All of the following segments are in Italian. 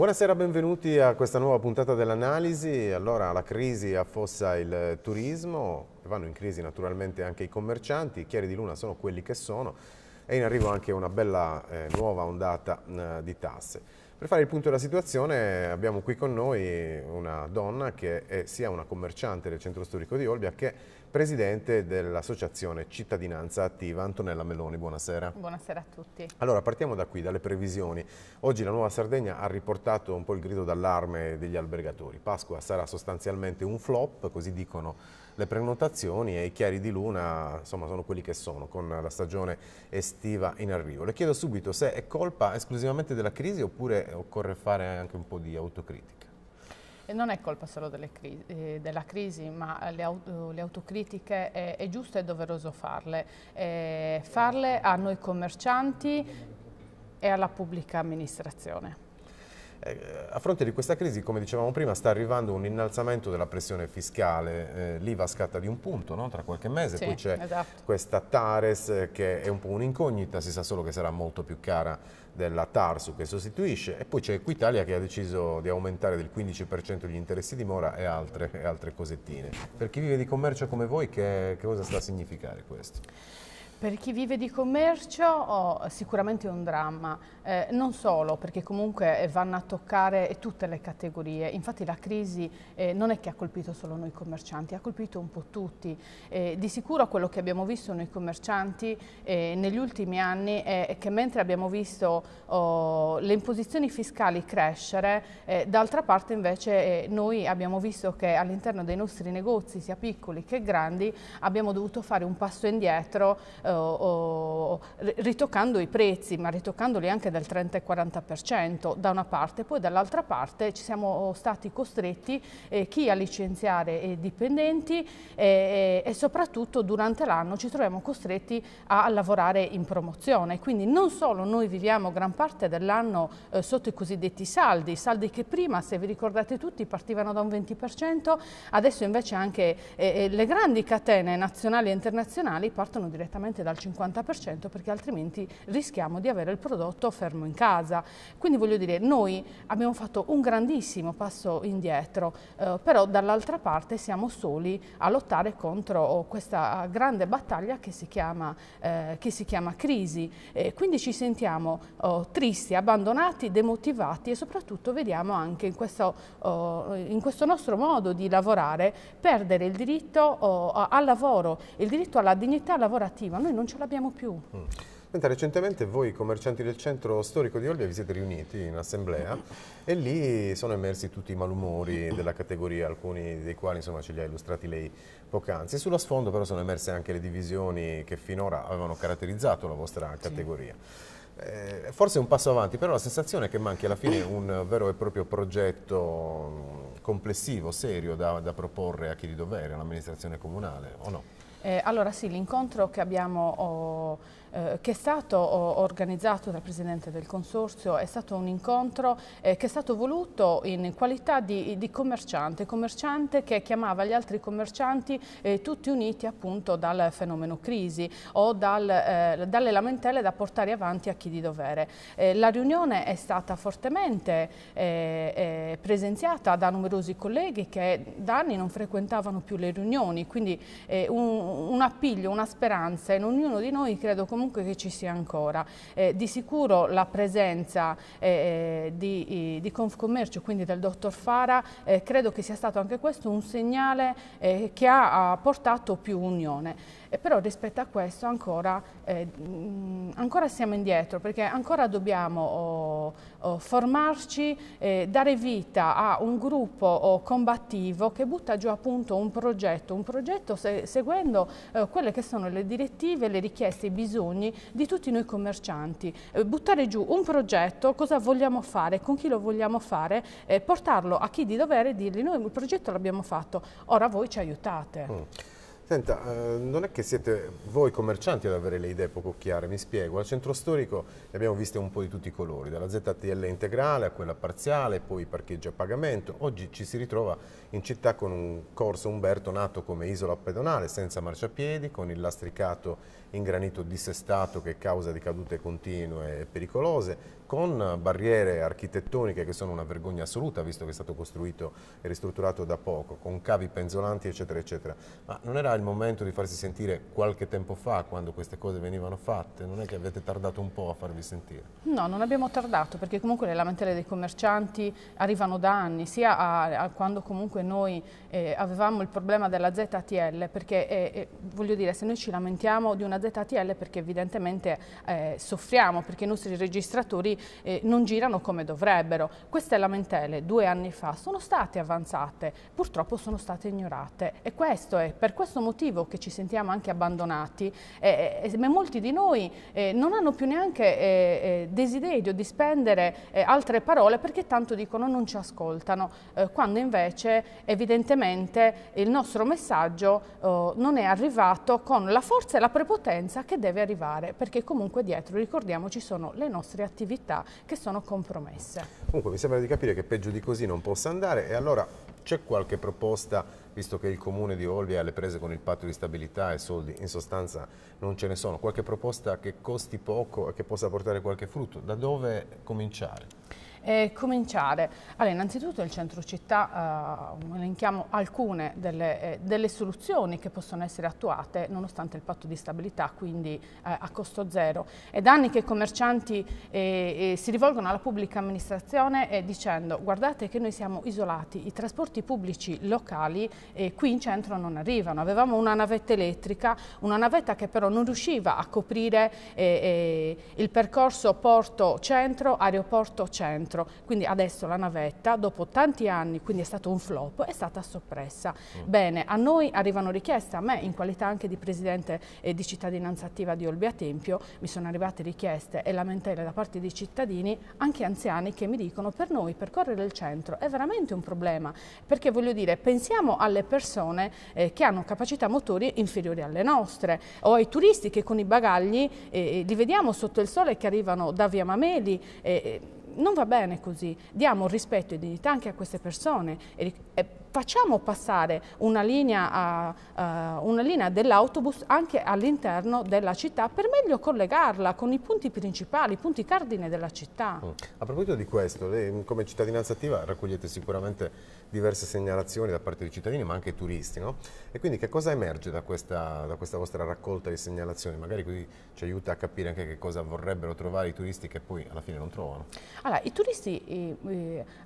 Buonasera, benvenuti a questa nuova puntata dell'Analisi. Allora, la crisi affossa il turismo, vanno in crisi naturalmente anche i commercianti, i chiari di luna sono quelli che sono e in arrivo anche una bella nuova ondata di tasse. Per fare il punto della situazione abbiamo qui con noi una donna che è sia una commerciante del centro storico di Olbia che presidente dell'associazione Cittadinanza Attiva. Antonella Meloni, buonasera. Buonasera a tutti. Allora, partiamo da qui, dalle previsioni. Oggi la Nuova Sardegna ha riportato un po' il grido d'allarme degli albergatori. Pasqua sarà sostanzialmente un flop, così dicono le prenotazioni, e i chiari di luna insomma sono quelli che sono, con la stagione estiva in arrivo. Le chiedo subito se è colpa esclusivamente della crisi oppure occorre fare anche un po' di autocritica. Non è colpa solo della crisi, ma le autocritiche è giusto e doveroso farle. Farle a noi commercianti e alla pubblica amministrazione. A fronte di questa crisi, come dicevamo prima, sta arrivando un innalzamento della pressione fiscale, l'IVA scatta di un punto, no? Tra qualche mese, sì, poi c'è esatto. questa Tares che è un po' un'incognita, si sa solo che sarà molto più cara della Tarsu che sostituisce, e poi c'è Equitalia che ha deciso di aumentare del 15% gli interessi di mora e altre cosettine. Per chi vive di commercio come voi, che cosa sta a significare questo? Per chi vive di commercio sicuramente è un dramma, non solo perché comunque vanno a toccare tutte le categorie. Infatti la crisi non è che ha colpito solo noi commercianti, ha colpito un po' tutti. Di sicuro quello che abbiamo visto noi commercianti negli ultimi anni è che mentre abbiamo visto le imposizioni fiscali crescere, d'altra parte invece noi abbiamo visto che all'interno dei nostri negozi, sia piccoli che grandi, abbiamo dovuto fare un passo indietro ritoccando i prezzi, ma ritoccandoli anche del 30 e 40% da una parte, poi dall'altra parte ci siamo stati costretti chi a licenziare dipendenti e soprattutto durante l'anno ci troviamo costretti a lavorare in promozione, quindi non solo noi viviamo gran parte dell'anno sotto i cosiddetti saldi che prima, se vi ricordate tutti, partivano da un 20%, adesso invece anche le grandi catene nazionali e internazionali partono direttamente dal 50%, perché altrimenti rischiamo di avere il prodotto fermo in casa. Quindi voglio dire, noi abbiamo fatto un grandissimo passo indietro, però dall'altra parte siamo soli a lottare contro questa grande battaglia che si chiama crisi. Quindi ci sentiamo tristi, abbandonati, demotivati, e soprattutto vediamo anche in questo nostro modo di lavorare perdere il diritto al lavoro, il diritto alla dignità lavorativa. Noi non ce l'abbiamo più. Senta, recentemente voi commercianti del centro storico di Olbia vi siete riuniti in assemblea e lì sono emersi tutti i malumori della categoria, alcuni dei quali insomma ce li ha illustrati lei poc'anzi. Sullo sfondo però sono emerse anche le divisioni che finora avevano caratterizzato la vostra categoria. Forse è un passo avanti, però la sensazione è che manchi alla fine un vero e proprio progetto complessivo, serio, da proporre a chi di dovere, all'amministrazione comunale, o no? Allora sì, l'incontro che che è stato organizzato dal Presidente del Consorzio è stato un incontro che è stato voluto in qualità di commerciante che chiamava gli altri commercianti tutti uniti appunto dal fenomeno crisi o dalle lamentele da portare avanti a chi di dovere. La riunione è stata fortemente presenziata da numerosi colleghi che da anni non frequentavano più le riunioni, quindi un appiglio, una speranza in ognuno di noi credo comunque che ci sia ancora. Di sicuro la presenza di Confcommercio, quindi del dottor Fara, credo che sia stato anche questo un segnale che ha portato più unione. Però rispetto a questo ancora siamo indietro, perché ancora dobbiamo formarci, dare vita a un gruppo combattivo che butta giù appunto un progetto seguendo quelle che sono le direttive, le richieste, i bisogni di tutti noi commercianti. Buttare giù un progetto, cosa vogliamo fare, con chi lo vogliamo fare, portarlo a chi di dovere e dirgli: noi il progetto l'abbiamo fatto, ora voi ci aiutate. Senta, non è che siete voi commercianti ad avere le idee poco chiare, mi spiego. Al centro storico ne abbiamo viste un po' di tutti i colori, dalla ZTL integrale a quella parziale, poi parcheggio a pagamento. Oggi ci si ritrova in città con un corso Umberto nato come isola pedonale senza marciapiedi, con il lastricato in granito dissestato che è causa di cadute continue e pericolose, con barriere architettoniche che sono una vergogna assoluta, visto che è stato costruito e ristrutturato da poco, con cavi penzolanti, eccetera, eccetera. Ma non era il momento di farsi sentire qualche tempo fa, quando queste cose venivano fatte? Non è che avete tardato un po' a farvi sentire? No, non abbiamo tardato, perché comunque le lamentele dei commercianti arrivano da anni, sia a quando comunque noi avevamo il problema della ZTL, perché voglio dire, se noi ci lamentiamo di una ZTL perché evidentemente soffriamo, perché i nostri registratori non girano come dovrebbero. Queste lamentele 2 anni fa sono state avanzate, purtroppo sono state ignorate, e questo è per questo motivo che ci sentiamo anche abbandonati, molti di noi non hanno più neanche desiderio di spendere altre parole, perché tanto dicono non ci ascoltano, quando invece evidentemente il nostro messaggio non è arrivato con la forza e la prepotenza che deve arrivare, perché comunque dietro, ricordiamoci, sono le nostre attività che sono compromesse. Comunque mi sembra di capire che peggio di così non possa andare, e allora c'è qualche proposta, visto che il Comune di Olbia è alle prese con il patto di stabilità e soldi in sostanza non ce ne sono, qualche proposta che costi poco e che possa portare qualche frutto? Da dove cominciare? Allora, innanzitutto nel centro città elenchiamo alcune delle soluzioni che possono essere attuate nonostante il patto di stabilità, quindi a costo zero. È da anni che i commercianti si rivolgono alla pubblica amministrazione dicendo: guardate che noi siamo isolati, i trasporti pubblici locali qui in centro non arrivano. Avevamo una navetta elettrica, una navetta che però non riusciva a coprire il percorso porto-centro, aeroporto-centro. Quindi adesso la navetta, dopo tanti anni, quindi è stato un flop, è stata soppressa. Bene, a noi arrivano richieste, a me in qualità anche di presidente di cittadinanza attiva di Olbia Tempio, mi sono arrivate richieste e lamentele da parte di cittadini, anche anziani, che mi dicono: per noi percorrere il centro è veramente un problema, perché voglio dire, pensiamo alle persone che hanno capacità motorie inferiori alle nostre, o ai turisti che con i bagagli li vediamo sotto il sole che arrivano da via Mameli. Non va bene così, diamo rispetto e dignità anche a queste persone e facciamo passare una linea dell'autobus anche all'interno della città per meglio collegarla con i punti principali, i punti cardine della città. A proposito di questo, lei come cittadinanza attiva raccogliete sicuramente diverse segnalazioni da parte dei cittadini ma anche turisti, no? E quindi che cosa emerge da questa vostra raccolta di segnalazioni? Magari così ci aiuta a capire anche che cosa vorrebbero trovare i turisti che poi alla fine non trovano. Allora, i turisti,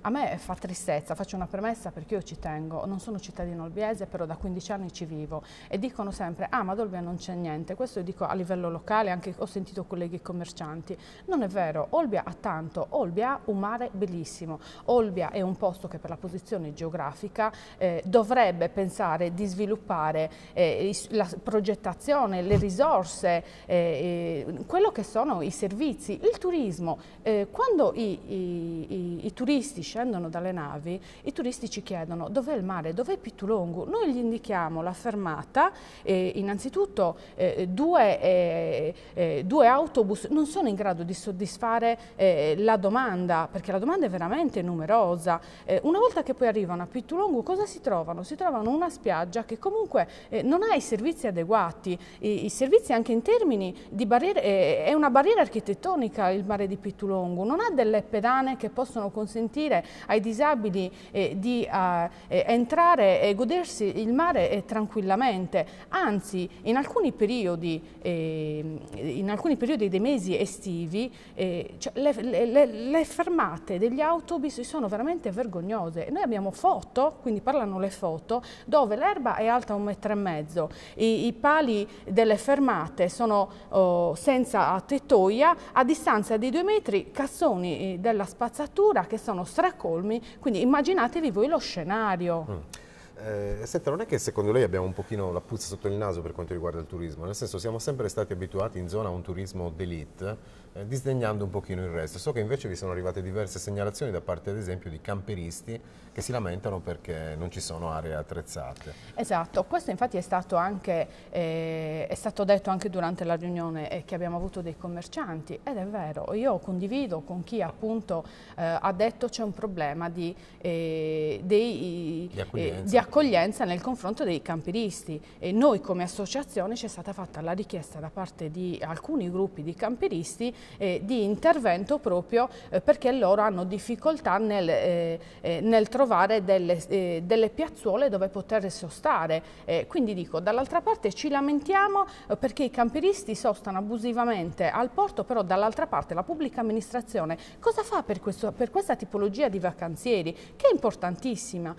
a me fa tristezza, faccio una premessa perché io ci tengo, non sono cittadino olbiese, però da 15 anni ci vivo, e dicono sempre: ah, ma ad Olbia non c'è niente. Questo io dico a livello locale, anche ho sentito colleghi commercianti. Non è vero, Olbia ha tanto, Olbia ha un mare bellissimo, Olbia è un posto che per la posizione geografica dovrebbe pensare di sviluppare la progettazione, le risorse, quello che sono i servizi, il turismo. Quando i turisti scendono dalle navi, i turisti ci chiedono: dov'è il mare, dov'è Pittulongo? Noi gli indichiamo la fermata, innanzitutto due autobus non sono in grado di soddisfare la domanda, perché la domanda è veramente numerosa. Una volta che poi arrivano a Pittulongo, cosa si trovano? Si trovano una spiaggia che comunque non ha i servizi adeguati, i servizi anche in termini di barriere, è una barriera architettonica il mare di Pittulongo, non ha delle pedane che possono consentire ai disabili di entrare e godersi il mare tranquillamente, anzi in alcuni periodi dei mesi estivi cioè, le fermate degli autobus sono veramente vergognose. Noi abbiamo foto, quindi parlano le foto, dove l'erba è alta 1,5 metri, i pali delle fermate sono senza tettoia, a distanza di 2 metri cassoni della spazzatura che sono stracolmi, quindi immaginatevi voi lo scenario. Senta, non è che secondo lei abbiamo un pochino la puzza sotto il naso per quanto riguarda il turismo? Nel senso, siamo sempre stati abituati in zona a un turismo d'élite, disdegnando un pochino il resto. So che invece vi sono arrivate diverse segnalazioni da parte, ad esempio, di camperisti che si lamentano perché non ci sono aree attrezzate. Esatto, questo infatti è stato detto anche durante la riunione che abbiamo avuto dei commercianti, ed è vero, io condivido con chi appunto ha detto c'è un problema di accoglienza nei confronto dei camperisti, e noi come associazione ci è stata fatta la richiesta da parte di alcuni gruppi di camperisti di intervento proprio perché loro hanno difficoltà nel trovare delle piazzuole dove poter sostare. Quindi dico, dall'altra parte ci lamentiamo perché i camperisti sostano abusivamente al porto, però dall'altra parte la pubblica amministrazione cosa fa per questa tipologia di vacanzieri, che è importantissima.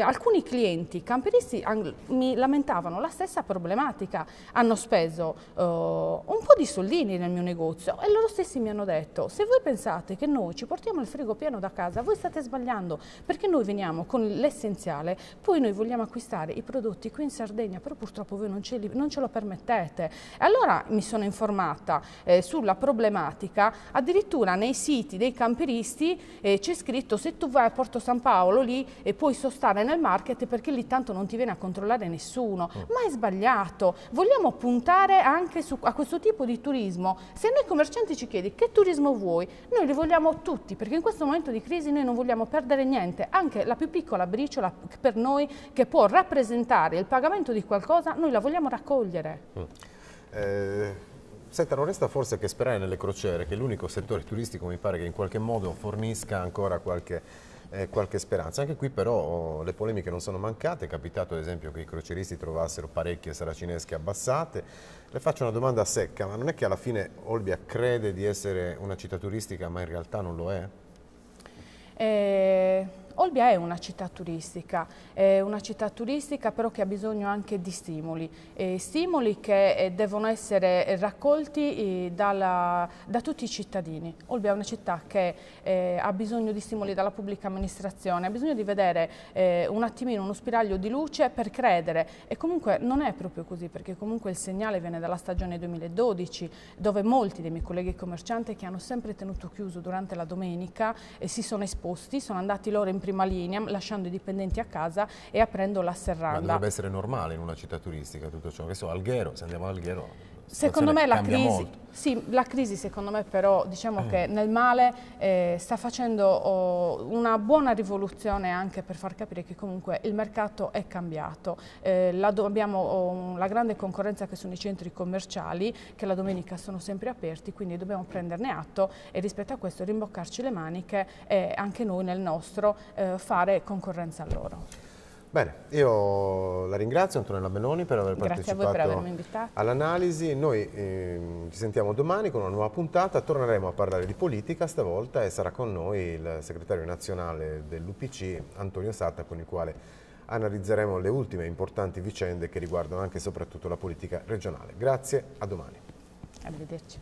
Alcuni clienti camperisti mi lamentavano la stessa problematica, hanno speso un po' di soldini nel mio negozio e loro stessi mi hanno detto: se voi pensate che noi ci portiamo il frigo pieno da casa, voi state sbagliando, perché noi veniamo con l'essenziale, poi noi vogliamo acquistare i prodotti qui in Sardegna, però purtroppo voi non ce lo permettete. E allora mi sono informata sulla problematica, addirittura nei siti dei camperisti c'è scritto: se tu vai a Porto San Paolo lì puoi sostare nel market perché lì tanto non ti viene a controllare nessuno. Ma è sbagliato, vogliamo puntare anche a questo tipo di turismo. Se noi commercianti ci chiedi che turismo vuoi, noi li vogliamo tutti, perché in questo momento di crisi noi non vogliamo perdere niente, anche la più piccola briciola per noi che può rappresentare il pagamento di qualcosa, noi la vogliamo raccogliere. Senta, non resta forse che sperare nelle crociere, che è l'unico settore turistico mi pare che in qualche modo fornisca ancora qualche speranza. Anche qui però le polemiche non sono mancate, è capitato ad esempio che i crocieristi trovassero parecchie saracinesche abbassate. Le faccio una domanda secca, ma non è che alla fine Olbia crede di essere una città turistica ma in realtà non lo è? Olbia è una città turistica però che ha bisogno anche di stimoli, stimoli che devono essere raccolti da tutti i cittadini. Olbia è una città che ha bisogno di stimoli dalla pubblica amministrazione, ha bisogno di vedere un attimino uno spiraglio di luce per credere, e comunque non è proprio così, perché comunque il segnale viene dalla stagione 2012, dove molti dei miei colleghi commercianti che hanno sempre tenuto chiuso durante la domenica si sono esposti, sono andati loro in prima linea, lasciando i dipendenti a casa e aprendo la serranda. Ma dovrebbe essere normale in una città turistica tutto ciò, che so, Alghero, se andiamo ad Alghero. Secondo me la crisi secondo me però diciamo che nel male sta facendo una buona rivoluzione anche per far capire che comunque il mercato è cambiato. Abbiamo la grande concorrenza che sono i centri commerciali che la domenica sono sempre aperti, quindi dobbiamo prenderne atto e rispetto a questo rimboccarci le maniche e anche noi nel nostro fare concorrenza a loro. Bene, io la ringrazio Antonella Belloni per aver partecipato all'analisi. Noi ci sentiamo domani con una nuova puntata, torneremo a parlare di politica stavolta e sarà con noi il segretario nazionale dell'UPC Antonio Satta, con il quale analizzeremo le ultime importanti vicende che riguardano anche e soprattutto la politica regionale. Grazie, a domani. Arrivederci.